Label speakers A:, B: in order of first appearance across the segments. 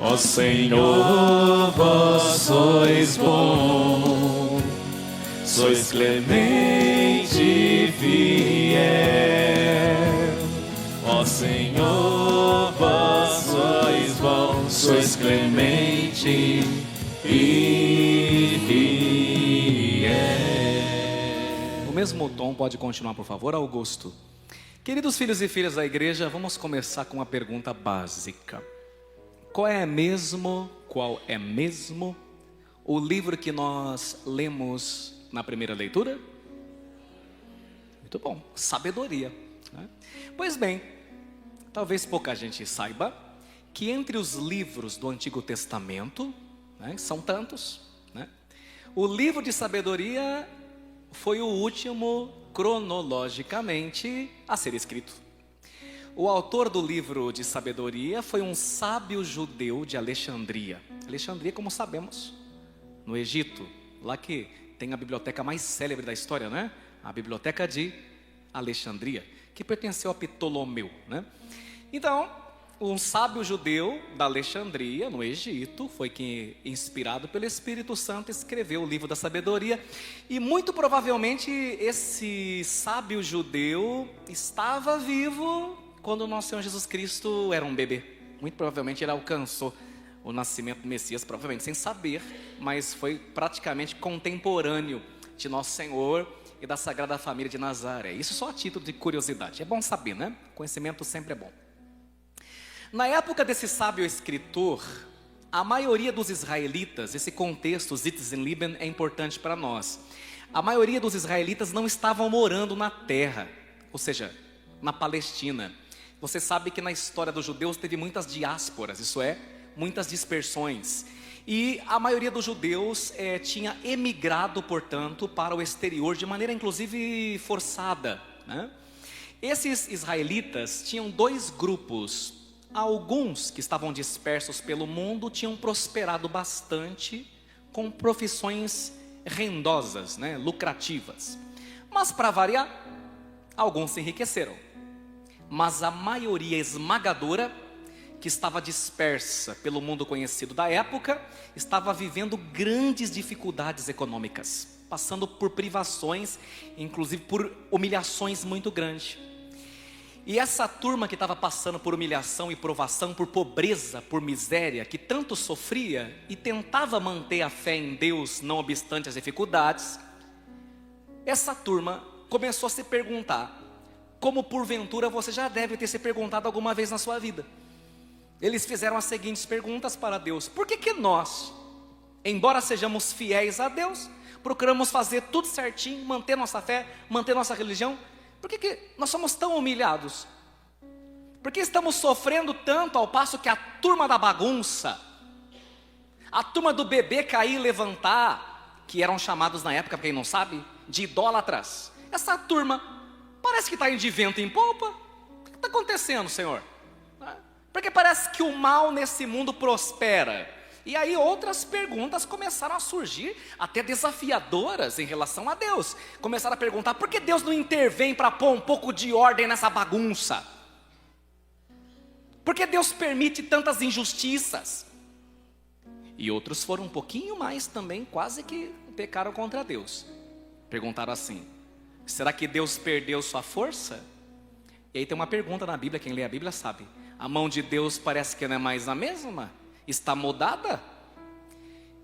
A: Ó Senhor, vós sois bom, sois clemente e fiel. Ó Senhor, vós sois bom, sois clemente e fiel.
B: O mesmo tom pode continuar, por favor, Augusto. Queridos filhos e filhas da igreja, vamos começar com uma pergunta básica. Qual é mesmo o livro que nós lemos na primeira leitura? Muito bom, sabedoria, né? Pois bem, talvez pouca gente saiba que entre os livros do Antigo Testamento, né, são tantos, né, o livro de sabedoria foi o último cronologicamente a ser escrito. O autor do livro de sabedoria foi um sábio judeu de Alexandria. Alexandria, como sabemos, no Egito, lá que tem a biblioteca mais célebre da história, né? A biblioteca de Alexandria, que pertenceu a Ptolomeu, né? Então, um sábio judeu da Alexandria, no Egito, foi que, inspirado pelo Espírito Santo, escreveu o livro da sabedoria. E muito provavelmente esse sábio judeu estava vivo quando o nosso Senhor Jesus Cristo era um bebê. Muito provavelmente ele alcançou o nascimento do Messias, provavelmente sem saber, mas foi praticamente contemporâneo de nosso Senhor e da Sagrada Família de Nazaré. Isso só a título de curiosidade. É bom saber, né? Conhecimento sempre é bom. Na época desse sábio escritor, a maioria dos israelitas, esse contexto, Sitzenleben, é importante para nós. A maioria dos israelitas não estavam morando na terra, ou seja, na Palestina. Você sabe que na história dos judeus teve muitas diásporas, isso é, muitas dispersões. E a maioria dos judeus tinha emigrado, portanto, para o exterior, de maneira inclusive forçada, né? Esses israelitas tinham dois grupos. Alguns que estavam dispersos pelo mundo tinham prosperado bastante com profissões rendosas, né, lucrativas. Mas para variar, alguns se enriqueceram. Mas a maioria esmagadora, que estava dispersa pelo mundo conhecido da época, estava vivendo grandes dificuldades econômicas, passando por privações, inclusive por humilhações muito grandes. E essa turma que estava passando por humilhação e provação, por pobreza, por miséria, que tanto sofria e tentava manter a fé em Deus, não obstante as dificuldades, essa turma começou a se perguntar, como porventura você já deve ter se perguntado alguma vez na sua vida. Eles fizeram as seguintes perguntas para Deus: por que nós, embora sejamos fiéis a Deus, procuramos fazer tudo certinho, manter nossa fé, manter nossa religião? Por que nós somos tão humilhados? Por que estamos sofrendo tanto ao passo que a turma da bagunça, a turma do bebê cair e levantar, que eram chamados na época, quem não sabe, de idólatras, essa turma parece que está indo de vento em polpa? O que está acontecendo, Senhor? Porque parece que o mal nesse mundo prospera. E aí outras perguntas começaram a surgir, até desafiadoras em relação a Deus. Começaram a perguntar, por que Deus não intervém para pôr um pouco de ordem nessa bagunça? Por que Deus permite tantas injustiças? E outros foram um pouquinho mais também, quase que pecaram contra Deus. Perguntaram assim: será que Deus perdeu sua força? E aí tem uma pergunta na Bíblia, quem lê a Bíblia sabe. A mão de Deus parece que não é mais a mesma? Está mudada?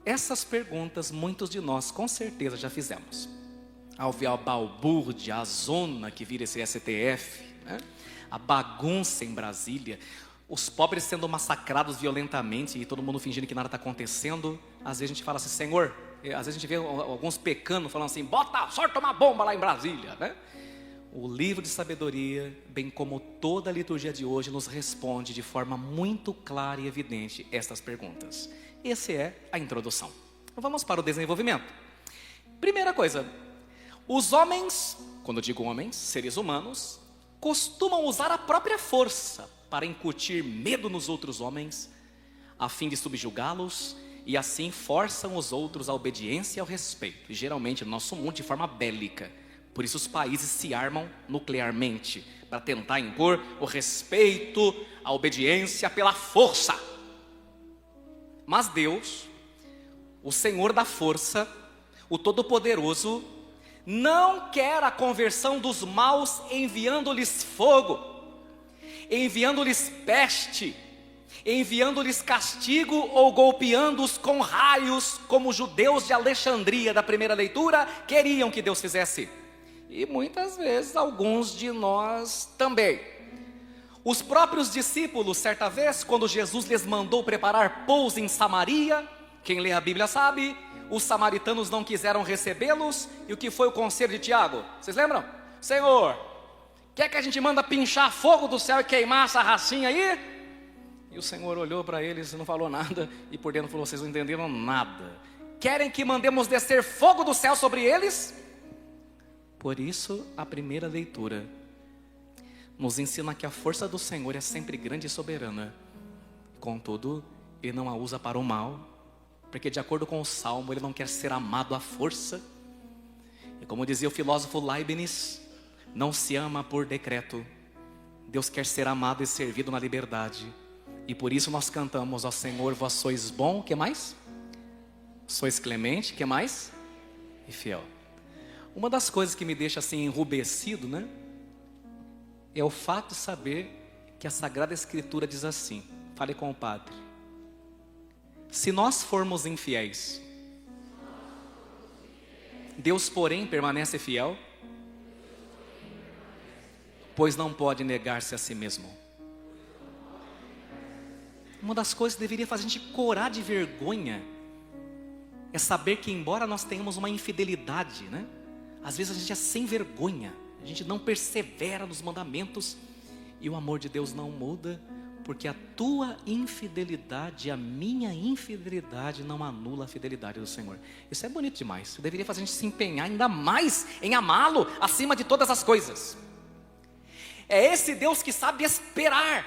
B: Essas perguntas muitos de nós com certeza já fizemos. Ao ver a balbúrdia, a zona que vira esse STF, né? A bagunça em Brasília, os pobres sendo massacrados violentamente e todo mundo fingindo que nada está acontecendo. Às vezes a gente fala assim, Senhor, às vezes a gente vê alguns pecando falando assim, sorta uma bomba lá em Brasília, né? O livro de sabedoria, bem como toda a liturgia de hoje, nos responde de forma muito clara e evidente estas perguntas. Essa é a introdução. Vamos para o desenvolvimento. Primeira coisa, os homens, quando eu digo homens, seres humanos, costumam usar a própria força para incutir medo nos outros homens, a fim de subjugá-los, e assim forçam os outros à obediência e ao respeito, e geralmente no nosso mundo de forma bélica. Por isso os países se armam nuclearmente, para tentar impor o respeito, a obediência pela força. Mas Deus, o Senhor da força, o Todo-Poderoso, não quer a conversão dos maus enviando-lhes fogo, enviando-lhes peste, enviando-lhes castigo ou golpeando-os com raios, como os judeus de Alexandria da primeira leitura queriam que Deus fizesse. E muitas vezes alguns de nós também. Os próprios discípulos, certa vez, quando Jesus lhes mandou preparar pouso em Samaria, quem lê a Bíblia sabe, os samaritanos não quiseram recebê-los, e o que foi o conselho de Tiago? Vocês lembram? Senhor, quer que a gente manda pinchar fogo do céu e queimar essa racinha aí? E o Senhor olhou para eles e não falou nada, e por dentro falou, vocês não entenderam nada. Querem que mandemos descer fogo do céu sobre eles? Por isso, a primeira leitura nos ensina que a força do Senhor é sempre grande e soberana. Contudo, Ele não a usa para o mal, porque de acordo com o Salmo, Ele não quer ser amado à força. E como dizia o filósofo Leibniz, não se ama por decreto. Deus quer ser amado e servido na liberdade. E por isso nós cantamos, ó Senhor, vós sois bom, que mais? Sois clemente, que mais? E fiel. Uma das coisas que me deixa assim enrubescido, né? É o fato de saber que a Sagrada Escritura diz assim, fale com o Padre. Se nós formos infiéis, Deus porém permanece fiel, pois não pode negar-se a si mesmo. Uma das coisas que deveria fazer a gente corar de vergonha é saber que embora nós tenhamos uma infidelidade, né? Às vezes a gente é sem vergonha, a gente não persevera nos mandamentos e o amor de Deus não muda, porque a tua infidelidade, a minha infidelidade não anula a fidelidade do Senhor. Isso é bonito demais, isso deveria fazer a gente se empenhar ainda mais em amá-lo acima de todas as coisas. É esse Deus que sabe esperar.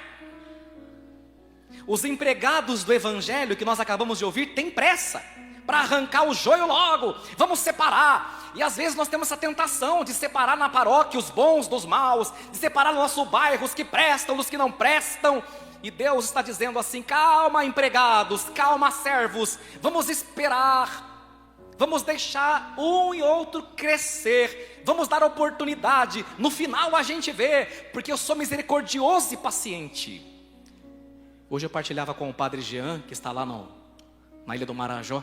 B: Os empregados do Evangelho que nós acabamos de ouvir têm pressa para arrancar o joio logo, vamos separar. E às vezes nós temos essa tentação de separar na paróquia os bons dos maus, de separar no nosso bairro os que prestam dos que não prestam. E Deus está dizendo assim, calma empregados, calma servos, vamos esperar, vamos deixar um e outro crescer, vamos dar oportunidade, no final a gente vê, porque eu sou misericordioso e paciente. Hoje eu partilhava com o Padre Jean, que está lá na Ilha do Marajó,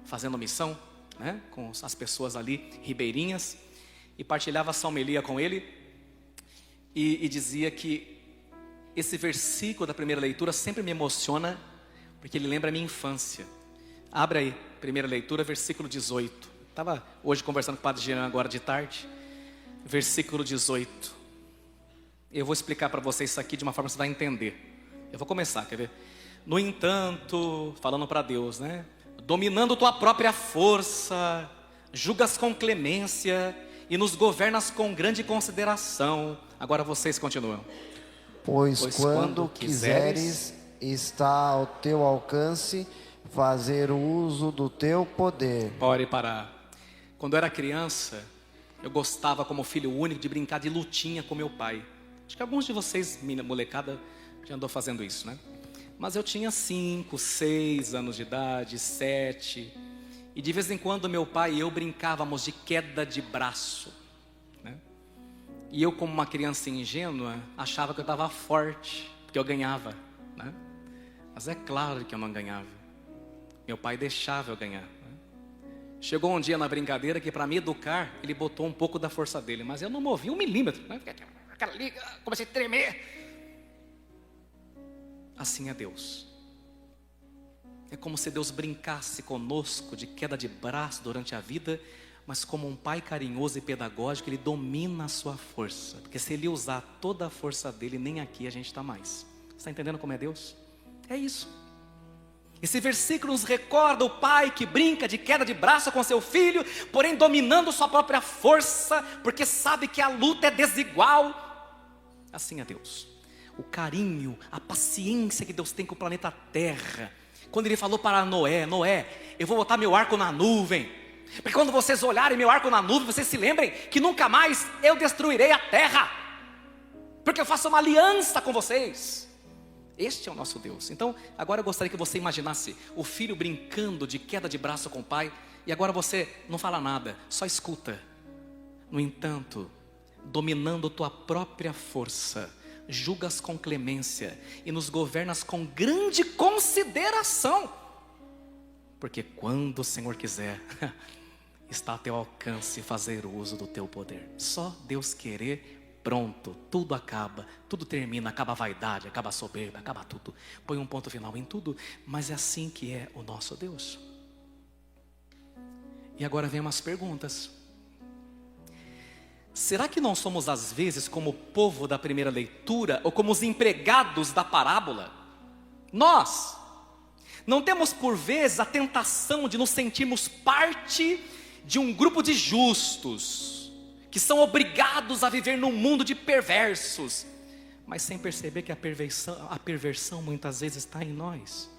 B: fazendo missão, né, com as pessoas ali, ribeirinhas, e partilhava essa homilia com ele, e dizia que esse versículo da primeira leitura sempre me emociona, porque ele lembra a minha infância. Abre aí, primeira leitura, versículo 18. Estava hoje conversando com o Padre Jean agora de tarde, versículo 18. Eu vou explicar para vocês isso aqui de uma forma que você vai entender. Eu vou começar, quer ver? No entanto, falando para Deus, né? Dominando tua própria força, julgas com clemência e nos governas com grande consideração. Agora vocês continuam.
C: Pois quando quiseres, está ao teu alcance fazer uso do teu poder.
B: Pode parar. Quando eu era criança, eu gostava como filho único de brincar de lutinha com meu pai. Acho que alguns de vocês, molecada, já andou fazendo isso, né? Mas eu tinha 5, 6 anos de idade, 7. E de vez em quando meu pai e eu brincávamos de queda de braço, né? E eu, como uma criança ingênua, achava que eu estava forte, porque eu ganhava, né? Mas é claro que eu não ganhava. Meu pai deixava eu ganhar, né? Chegou um dia na brincadeira que para me educar, ele botou um pouco da força dele, mas eu não movi 1 milímetro, né? Aquela liga, comecei a tremer. Assim é Deus. É como se Deus brincasse conosco de queda de braço durante a vida, mas como um pai carinhoso e pedagógico, Ele domina a sua força. Porque se Ele usar toda a força dele, nem aqui a gente está mais. Você está entendendo como é Deus? É isso. Esse versículo nos recorda o pai que brinca de queda de braço com seu filho, porém dominando sua própria força, porque sabe que a luta é desigual. Assim é Deus. O carinho, a paciência que Deus tem com o planeta Terra. Quando Ele falou para Noé, Noé, eu vou botar meu arco na nuvem, porque quando vocês olharem meu arco na nuvem, vocês se lembrem que nunca mais eu destruirei a terra, porque eu faço uma aliança com vocês. Este é o nosso Deus. Então, agora eu gostaria que você imaginasse o filho brincando de queda de braço com o pai, e agora você não fala nada, só escuta. No entanto, dominando tua própria força, julgas com clemência e nos governas com grande consideração. Porque quando o Senhor quiser, está a teu alcance fazer uso do teu poder. Só Deus querer, pronto, tudo acaba, tudo termina, acaba a vaidade, acaba a soberba, acaba tudo. Põe um ponto final em tudo, mas é assim que é o nosso Deus. E agora vem umas perguntas. Será que nós somos às vezes como o povo da primeira leitura, ou como os empregados da parábola? Nós não temos por vezes a tentação de nos sentirmos parte de um grupo de justos, que são obrigados a viver num mundo de perversos, mas sem perceber que a perversão muitas vezes está em nós.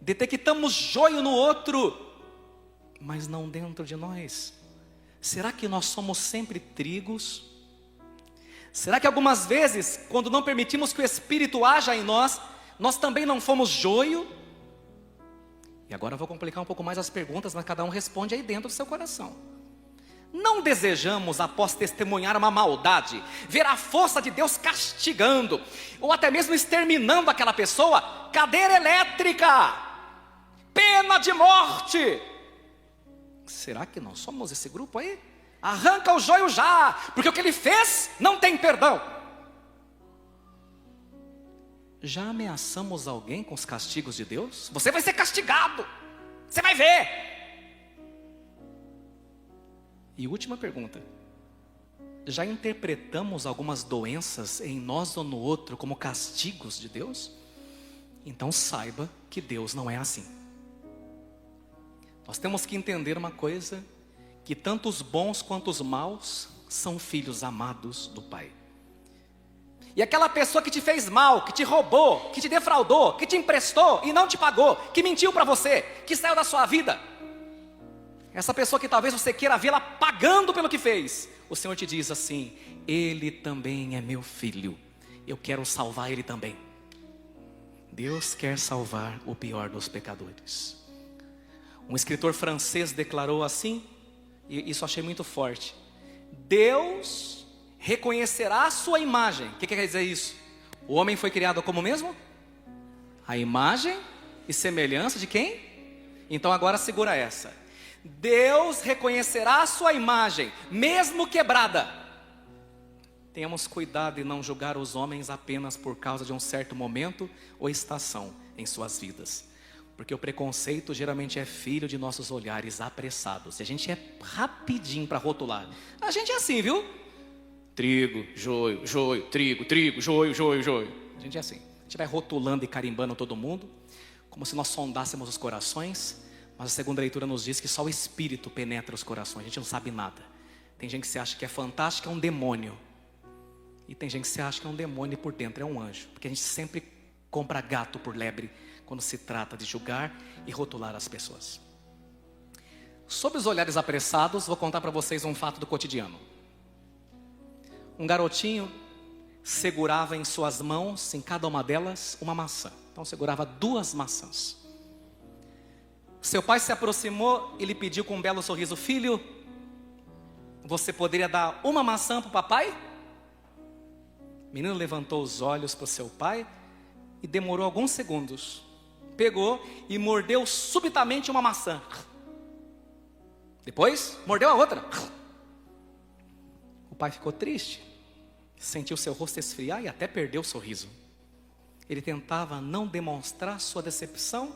B: Detectamos joio no outro, mas não dentro de nós. Será que nós somos sempre trigos? Será que algumas vezes, quando não permitimos que o Espírito haja em nós, nós também não fomos joio? E agora eu vou complicar um pouco mais as perguntas, mas cada um responde aí dentro do seu coração. Não desejamos, após testemunhar uma maldade, ver a força de Deus castigando, ou até mesmo exterminando aquela pessoa, cadeira elétrica, pena de morte. Será que nós somos esse grupo aí? Arranca o joio já, porque o que ele fez não tem perdão. Já ameaçamos alguém com os castigos de Deus? Você vai ser castigado, você vai ver. E última pergunta. Já interpretamos algumas doenças em nós ou no outro como castigos de Deus? Então saiba que Deus não é assim. Nós temos que entender uma coisa, que tanto os bons quanto os maus são filhos amados do Pai. E aquela pessoa que te fez mal, que te roubou, que te defraudou, que te emprestou e não te pagou, que mentiu para você, que saiu da sua vida, essa pessoa que talvez você queira vê-la pagando pelo que fez, o Senhor te diz assim: ele também é meu filho, eu quero salvar ele também. Deus quer salvar o pior dos pecadores. Um escritor francês declarou assim, e isso achei muito forte: Deus reconhecerá a sua imagem. O que quer dizer isso? O homem foi criado como mesmo? A imagem e semelhança de quem? Então agora segura essa: Deus reconhecerá a sua imagem, mesmo quebrada. Tenhamos cuidado em não julgar os homens apenas por causa de um certo momento ou estação em suas vidas, porque o preconceito geralmente é filho de nossos olhares apressados. E a gente é rapidinho para rotular. A gente é assim, viu? Trigo, joio, joio, trigo, trigo, joio, joio, joio. A gente é assim. A gente vai rotulando e carimbando todo mundo, como se nós sondássemos os corações. Mas a segunda leitura nos diz que só o Espírito penetra os corações. A gente não sabe nada. Tem gente que se acha que é fantástico, é um demônio. E tem gente que se acha que é um demônio e por dentro é um anjo. Porque a gente sempre compra gato por lebre quando se trata de julgar e rotular as pessoas. Sob os olhares apressados, vou contar para vocês um fato do cotidiano. Um garotinho segurava em suas mãos, em cada uma delas, uma maçã. Então segurava 2 maçãs. Seu pai se aproximou e lhe pediu com um belo sorriso: filho, você poderia dar uma maçã para o papai? O menino levantou os olhos para o seu pai e demorou alguns segundos. Pegou e mordeu subitamente uma maçã. Depois mordeu a outra. O pai ficou triste, sentiu seu rosto esfriar e até perdeu o sorriso. Ele tentava não demonstrar sua decepção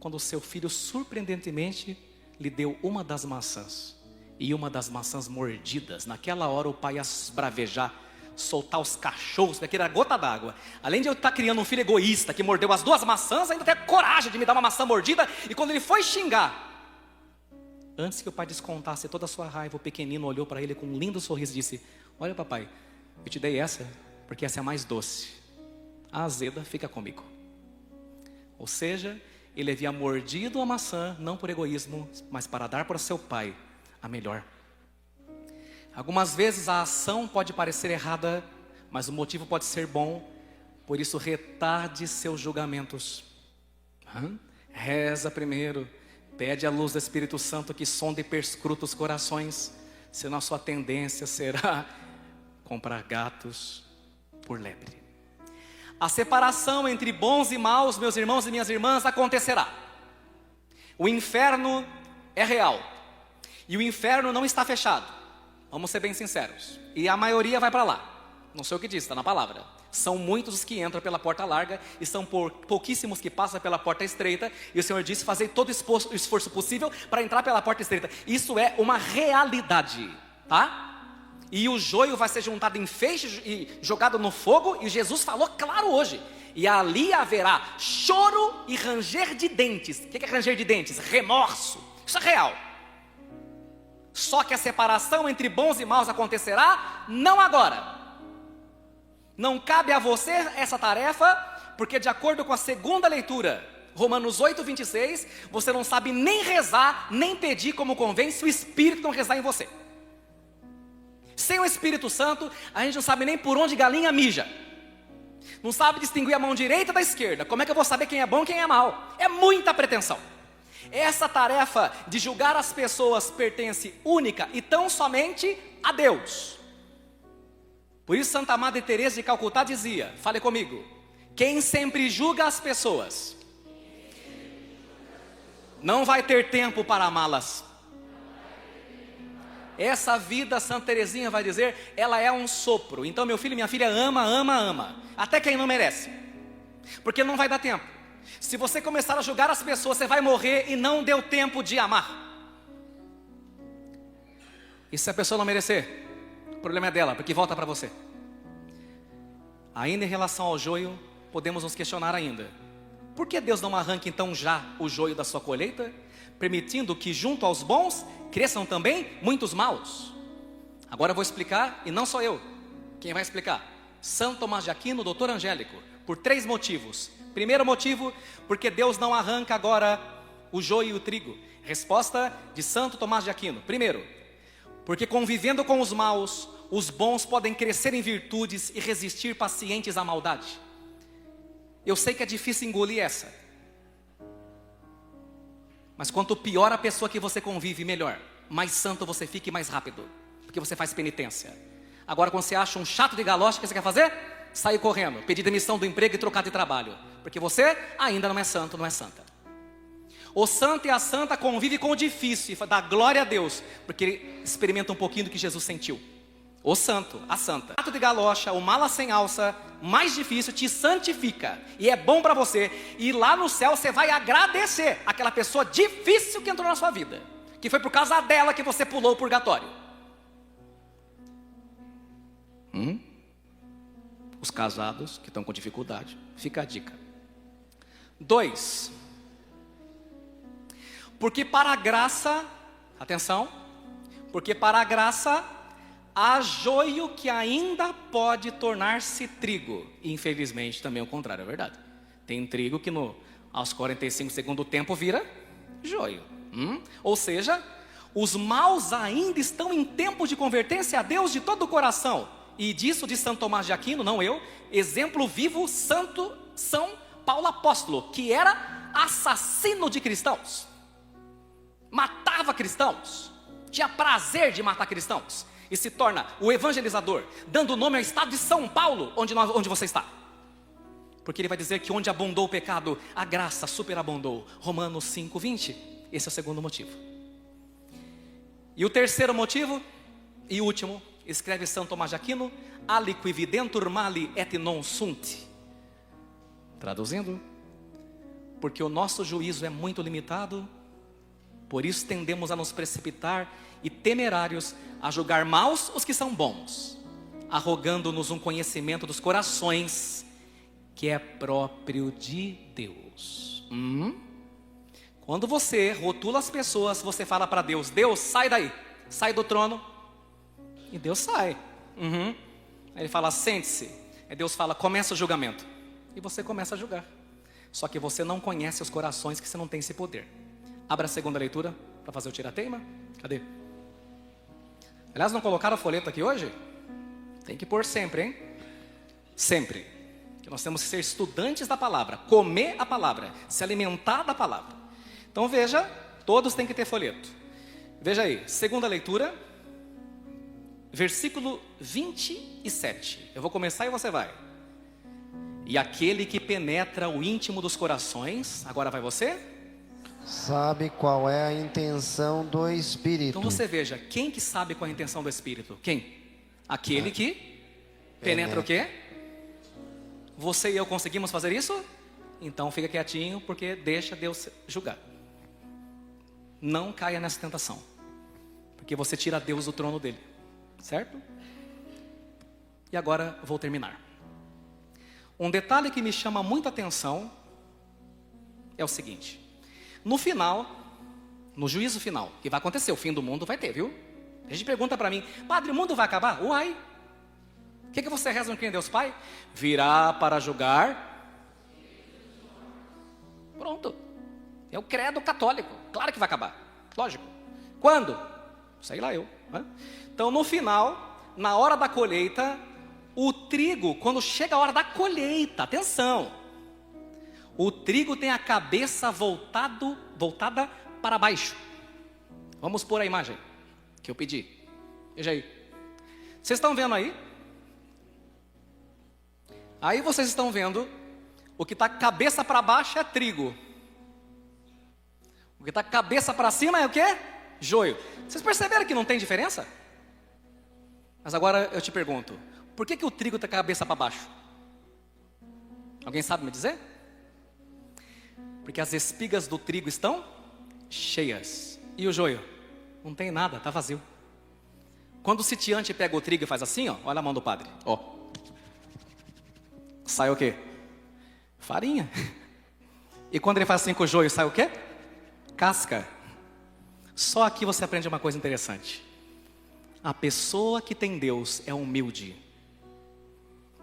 B: quando o seu filho surpreendentemente lhe deu uma das maçãs. E uma das maçãs mordidas. Naquela hora o pai ia esbravejar, soltar os cachorros, porque era gota d'água. Além de eu estar criando um filho egoísta que mordeu as 2 maçãs, ainda teve coragem de me dar uma maçã mordida. E quando ele foi xingar, antes que o pai descontasse toda a sua raiva, o pequenino olhou para ele com um lindo sorriso e disse: olha papai, eu te dei essa porque essa é a mais doce, a azeda fica comigo. Ou seja, ele havia mordido a maçã, não por egoísmo, mas para dar para seu pai a melhor. Algumas vezes a ação pode parecer errada, mas o motivo pode ser bom. Por isso retarde seus julgamentos. Reza primeiro, pede a luz do Espírito Santo que sonde e perscruta os corações, senão a sua tendência será comprar gatos por lebre. A separação entre bons e maus, meus irmãos e minhas irmãs, acontecerá. O inferno é real. E o inferno não está fechado. Vamos ser bem sinceros. E a maioria vai para lá. Não sei o que diz, está na palavra. São muitos os que entram pela porta larga e são pouquíssimos que passam pela porta estreita. E o Senhor disse fazer todo o esforço possível para entrar pela porta estreita. Isso é uma realidade, tá? E o joio vai ser juntado em feixes e jogado no fogo. E Jesus falou claro hoje. E ali haverá choro e ranger de dentes. O que é ranger de dentes? Remorso. Isso é real. Só que a separação entre bons e maus acontecerá não agora. Não cabe a você essa tarefa, porque de acordo com a segunda leitura, Romanos 8:26, você não sabe nem rezar, nem pedir como convém, se o Espírito não rezar em você. Sem o Espírito Santo, a gente não sabe nem por onde galinha mija. Não sabe distinguir a mão direita da esquerda. Como é que eu vou saber quem é bom e quem é mal? É muita pretensão. Essa tarefa de julgar as pessoas pertence única e tão somente a Deus. Por isso Santa Madre Teresa de Calcutá dizia, fale comigo, quem sempre julga as pessoas não vai ter tempo para amá-las. Essa vida, Santa Teresinha vai dizer, ela é um sopro. Então meu filho e minha filha ama, ama, ama, até quem não merece, porque não vai dar tempo. Se você começar a julgar as pessoas, você vai morrer e não deu tempo de amar. E se a pessoa não merecer, o problema é dela, porque volta para você. Ainda em relação ao joio, podemos nos questionar ainda. Por que Deus não arranca então já o joio da sua colheita, permitindo que junto aos bons cresçam também muitos maus? Agora eu vou explicar, e não sou eu. Quem vai explicar? Santo Tomás de Aquino, doutor Angélico, por 3 motivos. Primeiro motivo, porque Deus não arranca agora o joio e o trigo. Resposta de Santo Tomás de Aquino. Primeiro, porque convivendo com os maus, os bons podem crescer em virtudes e resistir pacientes à maldade. Eu sei que é difícil engolir essa. Mas quanto pior a pessoa que você convive, melhor. Mais santo você fica e mais rápido. Porque você faz penitência. Agora quando você acha um chato de galocha, o que você quer fazer? Sair correndo, pedir demissão do emprego e trocar de trabalho. Porque você ainda não é santo, não é santa. O santo e a santa convive com o difícil e dá glória a Deus, porque ele experimenta um pouquinho do que Jesus sentiu. O santo, a santa, o chato de galocha, o mala sem alça, mais difícil, te santifica. E é bom para você. E lá no céu você vai agradecer aquela pessoa difícil que entrou na sua vida, que foi por causa dela que você pulou o purgatório. Os casados que estão com dificuldade, fica a dica. 2. Porque para a graça, atenção, porque para a graça há joio que ainda pode tornar-se trigo. E infelizmente também o contrário, é verdade. Tem trigo que aos 45 segundos do tempo vira joio. Ou seja, os maus ainda estão em tempo de convertência a Deus de todo o coração. E disso de Santo Tomás de Aquino, não eu, exemplo vivo, Santo São Paulo Apóstolo, que era assassino de cristãos. Matava cristãos, tinha prazer de matar cristãos. E se torna o evangelizador, dando nome ao estado de São Paulo, onde você está. Porque ele vai dizer que onde abundou o pecado, a graça superabundou. Romanos 5:20. Esse é o segundo motivo. E o terceiro motivo, e último, escreve São Tomás de Aquino, aliqui videntur mali et non sunt. Traduzindo, porque o nosso juízo é muito limitado, por isso tendemos a nos precipitar e temerários a julgar maus os que são bons, arrogando-nos um conhecimento dos corações que é próprio de Deus. Quando você rotula as pessoas, você fala para Deus, Deus, sai daí, sai do trono. E Deus sai. Aí ele fala, sente-se. Aí Deus fala, começa o julgamento. E você começa a julgar. Só que você não conhece os corações, que você não tem esse poder. Abra a segunda leitura para fazer o tira-teima. Cadê? Aliás, não colocaram o folheto aqui hoje? Tem que pôr sempre, hein? Sempre. Que nós temos que ser estudantes da palavra, comer a palavra, se alimentar da palavra. Então veja, todos têm que ter folheto. Veja aí, segunda leitura, versículo 27. Eu vou começar e você vai. E aquele que penetra o íntimo dos corações, agora vai você?
C: Sabe qual é a intenção do Espírito.
B: Então você veja, quem que sabe qual é a intenção do Espírito? Quem? Aquele que penetra o quê? Você e eu conseguimos fazer isso? Então fica quietinho, porque deixa Deus julgar. Não caia nessa tentação, porque você tira Deus do trono dele, certo? E agora vou terminar. Um detalhe que me chama muita atenção é o seguinte: no final, no juízo final, que vai acontecer, o fim do mundo vai ter, viu? A gente pergunta para mim, padre, o mundo vai acabar? Uai! O que você reza no Cristo em Deus Pai? Virá para julgar. Pronto. É o credo católico. Claro que vai acabar. Lógico. Quando? Sei lá eu. Né? Então, no final, na hora da colheita, o trigo, quando chega a hora da colheita, atenção, o trigo tem a cabeça voltada para baixo. Vamos pôr a imagem que eu pedi. Veja aí. Vocês estão vendo aí? Aí vocês estão vendo, o que está cabeça para baixo é trigo. O que está cabeça para cima é o quê? Joio. Vocês perceberam que não tem diferença? Mas agora eu te pergunto, por que o trigo está cabeça para baixo? Alguém sabe me dizer? Porque as espigas do trigo estão cheias. E o joio? Não tem nada, está vazio. Quando o sitiante pega o trigo e faz assim, ó, olha a mão do padre, ó. Sai o quê? Farinha. E quando ele faz assim com o joio, sai o quê? Casca. Só aqui você aprende uma coisa interessante. A pessoa que tem Deus é humilde,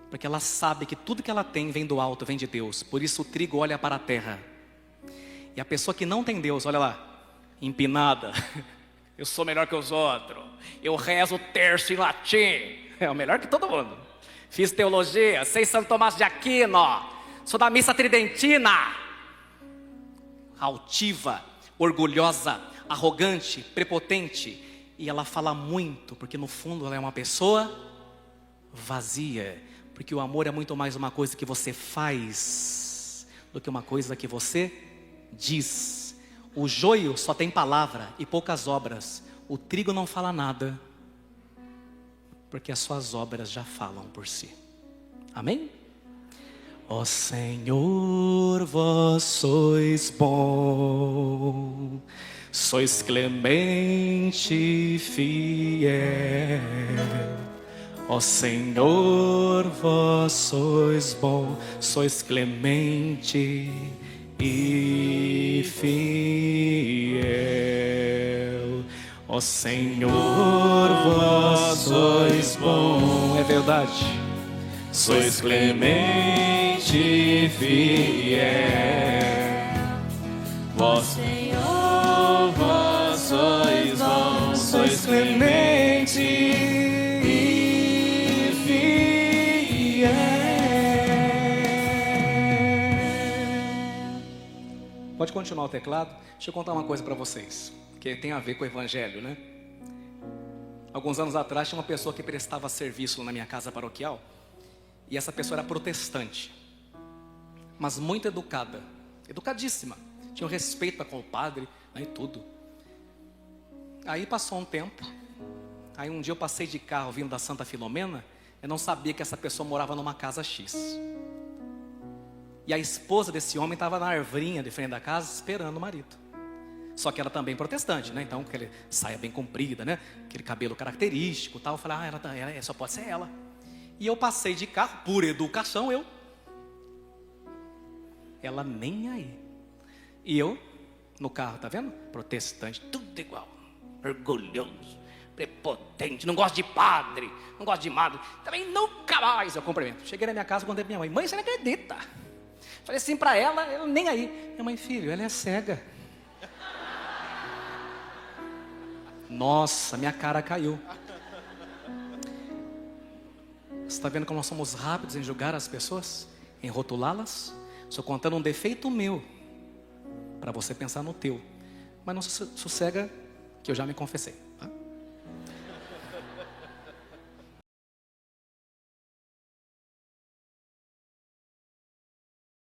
B: porque ela sabe que tudo que ela tem vem do alto, vem de Deus. Por isso o trigo olha para a terra. E a pessoa que não tem Deus, olha lá, empinada. Eu sou melhor que os outros. Eu rezo o terço em latim. É o melhor que todo mundo. Fiz teologia, sei Santo Tomás de Aquino. Sou da missa tridentina. Altiva, orgulhosa, arrogante, prepotente. E ela fala muito, porque no fundo ela é uma pessoa vazia. Porque o amor é muito mais uma coisa que você faz do que uma coisa que você diz. O joio só tem palavra e poucas obras. O trigo não fala nada, porque as suas obras já falam por si. Amém? Ó Senhor, vós sois bom, sois clemente e fiel. Ó Senhor, vós sois bom, sois clemente e fiel. Ó Senhor, vós sois bom. É verdade. Sois clemente e fiel. Vós, Senhor, vós sois bom. Sois clemente e fiel. Pode continuar o teclado. Deixa eu contar uma coisa para vocês, que tem a ver com o evangelho, né? Alguns anos atrás tinha uma pessoa que prestava serviço na minha casa paroquial. E essa pessoa era protestante, mas muito educada, educadíssima, tinha um respeito com o padre, né, e tudo. Aí passou um tempo, aí um dia eu passei de carro vindo da Santa Filomena, eu não sabia que essa pessoa morava numa casa X. E a esposa desse homem estava na arvrinha de frente da casa esperando o marido. Só que ela também protestante, né? Então aquele saia bem comprida, né? Aquele cabelo característico, tal. Eu falei, ela só pode ser ela. E eu passei de carro, por educação, ela nem aí. E eu, no carro, tá vendo? Protestante, tudo igual. Orgulhoso, prepotente, não gosto de padre, não gosto de madre. Também nunca mais eu cumprimento. Cheguei na minha casa, contei pra minha mãe, você não acredita? Falei assim pra ela, eu nem aí. Minha mãe, filho, ela é cega. Nossa, minha cara caiu. Você está vendo como nós somos rápidos em julgar as pessoas? em rotulá-las. Estou contando um defeito meu, para você pensar no teu. Mas não sossega que eu já me confessei.